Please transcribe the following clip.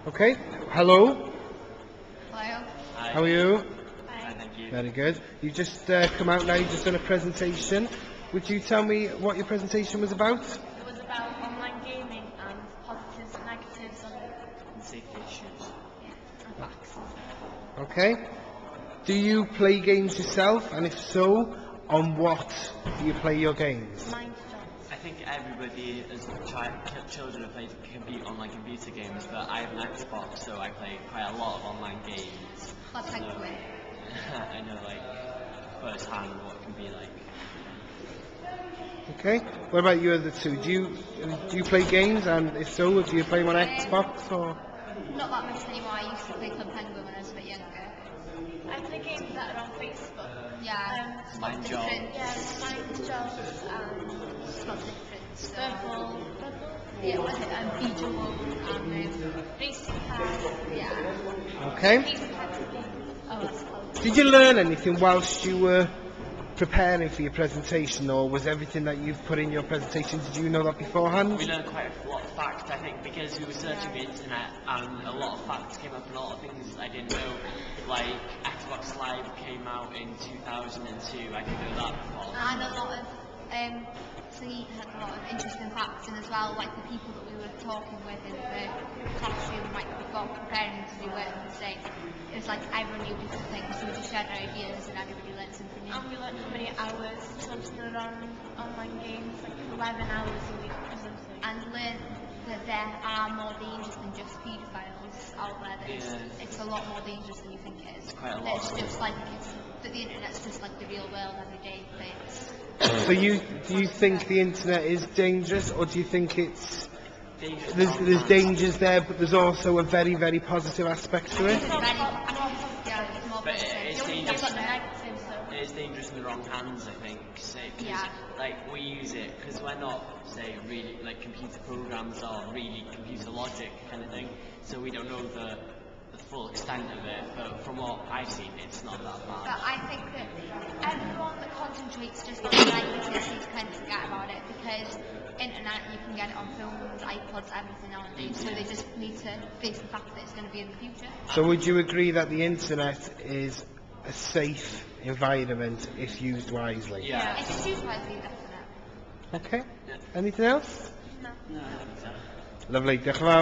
Okay. Hello. Hello. Hi. How are you? Hi. Thank you. Very good. You've just come out now. You've just done a presentation. Would you tell me what your presentation was about? It was about online gaming and positives and negatives And safety issues. and facts and stuff. Okay. Do you play games yourself? And if so, on what do you play your games? Mind jobs. I think everybody as children have played online computer games, but I have an Xbox, so I play quite a lot of online games. That's So, thankfully. I know firsthand what it can be like. Okay. What about you other two? Do you play games? And if so, do you play them on Xbox or? Not that much anymore. I used to play Club Penguin when I was a bit younger. I play games that are on Facebook. Yeah. Mind Job. Yeah, Mind Jobs and Spot Difference. Bubble. Yeah, what is it? Beetle and Racing Cars. Yeah. Okay. Racing Cars. Oh, that's close. Did you learn anything whilst you were preparing for your presentation, or was everything that you've put in your presentation, did you know that beforehand? We learned quite a lot of facts, I think, because we were searching the internet and a lot of facts came up and a lot of things I didn't know. Like Xbox Live came out in 2002, I didn't know that before. And a lot of so he had a lot of interesting facts, and as well, like the people that we were talking with in the classroom, like before preparing to do work for the day, it was like everyone knew different things, so we just shared our ideas and everybody learned something new. And we learned how many hours children are on online games, like 11 hours a week or something. And learned that there are more dangers than just paedophiles out there. That it's a lot more dangerous than you think it is. Quite a lot. That it's just like that the internet's just like the real world everyday things. So do you think the internet is dangerous, or do you think it's there's dangers there, but there's also a very, very positive aspect to it? But it's dangerous. It is dangerous in the wrong hands, I think. Like we use it because we're not, say, really like computer programs or really computer logic kind of thing. So we don't know the full extent of it. But from what I've seen, it's not that bad. But I think that everyone that concentrates just on the negatives needs to kind of forget about it, because internet, you can get it on phones, iPods, everything nowadays. So they just need to face the fact that it's going to be in the future. So would you agree that the internet is a safe environment if used wisely? Yeah. If it's used wisely, definitely. Okay. Anything else? No. No, I don't think so. Lovely. Diolch yn fawr.